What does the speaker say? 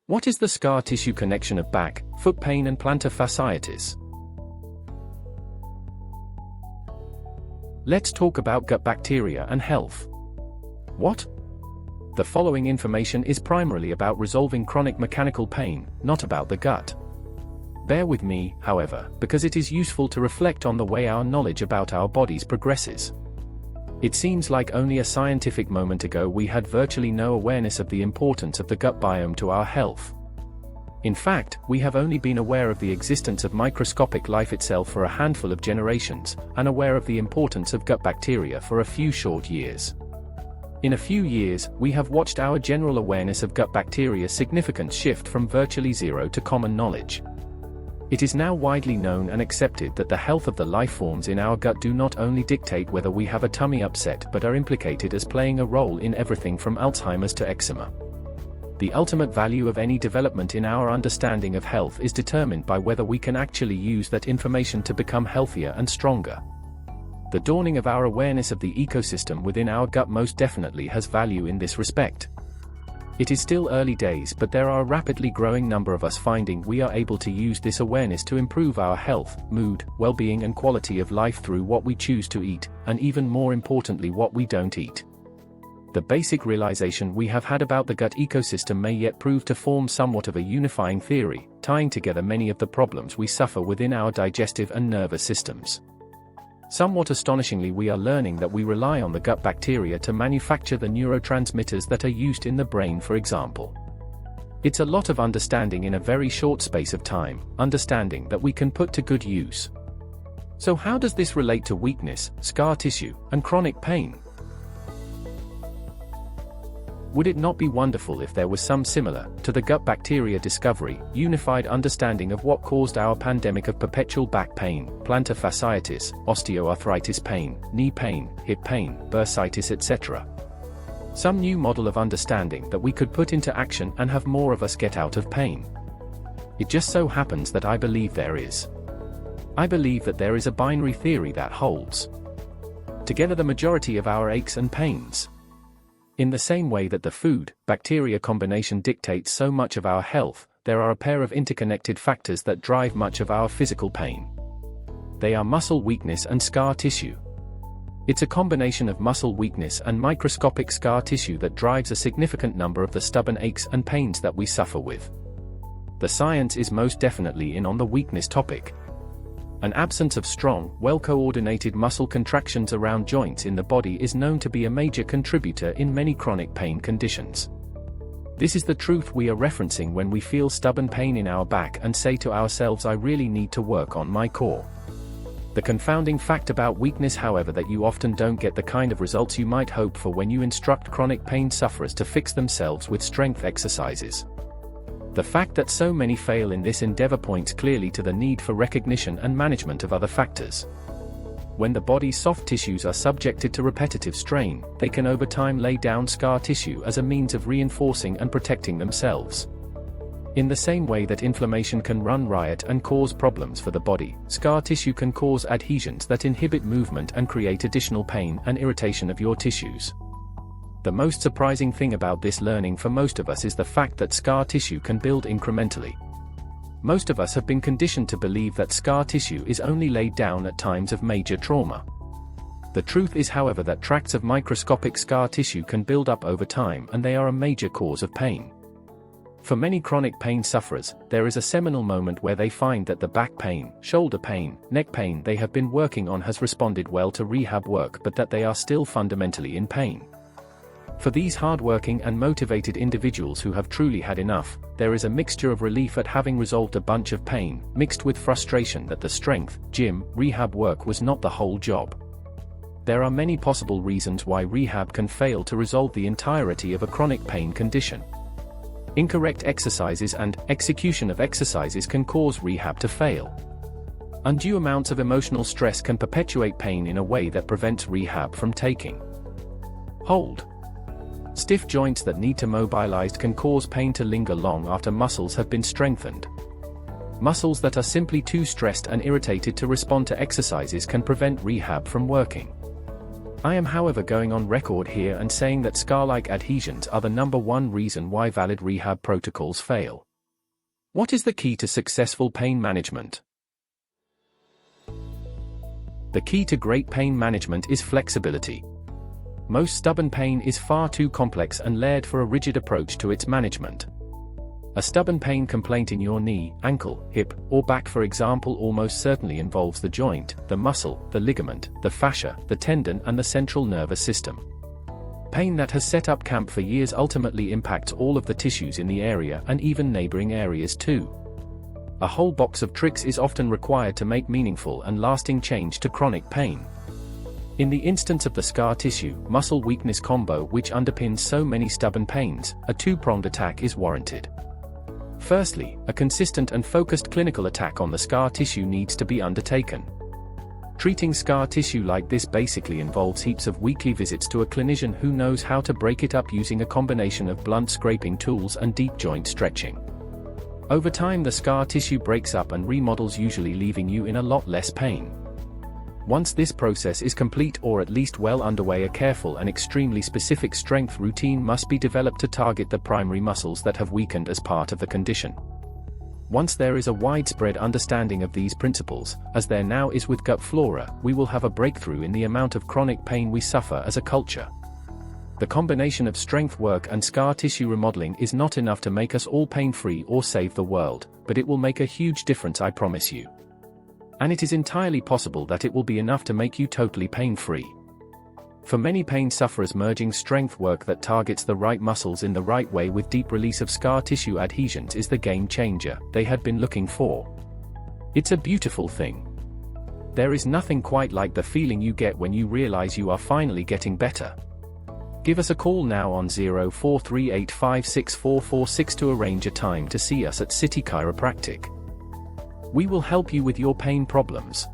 What is the scar tissue connection of back, foot pain and plantar fasciitis? Let's talk about gut bacteria and health. What? The following information is primarily about resolving chronic mechanical pain, not about the gut. Bear with me, however, because it is useful to reflect on the way our knowledge about our bodies progresses. It seems like only a scientific moment ago we had virtually no awareness of the importance of the gut biome to our health. In fact, we have only been aware of the existence of microscopic life itself for a handful of generations, and aware of the importance of gut bacteria for a few short years. In a few years, we have watched our general awareness of gut bacteria's significance shift from virtually zero to common knowledge. It is now widely known and accepted that the health of the lifeforms in our gut do not only dictate whether we have a tummy upset but are implicated as playing a role in everything from Alzheimer's to eczema. The ultimate value of any development in our understanding of health is determined by whether we can actually use that information to become healthier and stronger. The dawning of our awareness of the ecosystem within our gut most definitely has value in this respect. It is still early days, but there are a rapidly growing number of us finding we are able to use this awareness to improve our health, mood, well-being and quality of life through what we choose to eat, and even more importantly what we don't eat. The basic realization we have had about the gut ecosystem may yet prove to form somewhat of a unifying theory, tying together many of the problems we suffer within our digestive and nervous systems. Somewhat astonishingly, we are learning that we rely on the gut bacteria to manufacture the neurotransmitters that are used in the brain, for example. It's a lot of understanding in a very short space of time, understanding that we can put to good use. So how does this relate to weakness, scar tissue, and chronic pain? Would it not be wonderful if there was some similar, to the gut bacteria discovery, unified understanding of what caused our pandemic of perpetual back pain, plantar fasciitis, osteoarthritis pain, knee pain, hip pain, bursitis, etc.? Some new model of understanding that we could put into action and have more of us get out of pain. It just so happens that I believe there is. I believe that there is a binary theory that holds together the majority of our aches and pains. In the same way that the food-bacteria combination dictates so much of our health, there are a pair of interconnected factors that drive much of our physical pain. They are muscle weakness and scar tissue. It's a combination of muscle weakness and microscopic scar tissue that drives a significant number of the stubborn aches and pains that we suffer with. The science is most definitely in on the weakness topic. An absence of strong, well-coordinated muscle contractions around joints in the body is known to be a major contributor in many chronic pain conditions. This is the truth we are referencing when we feel stubborn pain in our back and say to ourselves, I really need to work on my core. The confounding fact about weakness, however, that you often don't get the kind of results you might hope for when you instruct chronic pain sufferers to fix themselves with strength exercises. The fact that so many fail in this endeavor points clearly to the need for recognition and management of other factors. When the body's soft tissues are subjected to repetitive strain, they can over time lay down scar tissue as a means of reinforcing and protecting themselves. In the same way that inflammation can run riot and cause problems for the body, scar tissue can cause adhesions that inhibit movement and create additional pain and irritation of your tissues. The most surprising thing about this learning for most of us is the fact that scar tissue can build incrementally. Most of us have been conditioned to believe that scar tissue is only laid down at times of major trauma. The truth is, however, that tracts of microscopic scar tissue can build up over time, and they are a major cause of pain. For many chronic pain sufferers, there is a seminal moment where they find that the back pain, shoulder pain, neck pain they have been working on has responded well to rehab work, but that they are still fundamentally in pain. For these hard-working and motivated individuals who have truly had enough, there is a mixture of relief at having resolved a bunch of pain, mixed with frustration that the strength, gym, rehab work was not the whole job. There are many possible reasons why rehab can fail to resolve the entirety of a chronic pain condition. Incorrect exercises and execution of exercises can cause rehab to fail. Undue amounts of emotional stress can perpetuate pain in a way that prevents rehab from taking hold. Stiff joints that need to mobilized can cause pain to linger long after muscles have been strengthened. Muscles that are simply too stressed and irritated to respond to exercises can prevent rehab from working. I am however going on record here and saying that scar-like adhesions are the #1 reason why valid rehab protocols fail. What is the key to successful pain management? The key to great pain management is flexibility. Most stubborn pain is far too complex and layered for a rigid approach to its management. A stubborn pain complaint in your knee, ankle, hip, or back, for example, almost certainly involves the joint, the muscle, the ligament, the fascia, the tendon, and the central nervous system. Pain that has set up camp for years ultimately impacts all of the tissues in the area and even neighboring areas too. A whole box of tricks is often required to make meaningful and lasting change to chronic pain. In the instance of the scar tissue muscle weakness combo which underpins so many stubborn pains, a two-pronged attack is warranted. Firstly, a consistent and focused clinical attack on the scar tissue needs to be undertaken. Treating scar tissue like this basically involves heaps of weekly visits to a clinician who knows how to break it up using a combination of blunt scraping tools and deep joint stretching. Over time the scar tissue breaks up and remodels, usually leaving you in a lot less pain. Once this process is complete, or at least well underway, a careful and extremely specific strength routine must be developed to target the primary muscles that have weakened as part of the condition. Once there is a widespread understanding of these principles, as there now is with gut flora, we will have a breakthrough in the amount of chronic pain we suffer as a culture. The combination of strength work and scar tissue remodeling is not enough to make us all pain-free or save the world, but it will make a huge difference, I promise you. And it is entirely possible that it will be enough to make you totally pain-free. For many pain sufferers, merging strength work that targets the right muscles in the right way with deep release of scar tissue adhesions is the game changer they had been looking for. It's a beautiful thing. There is nothing quite like the feeling you get when you realize you are finally getting better. Give us a call now on 0438564446 to arrange a time to see us at City Chiropractic. We will help you with your pain problems.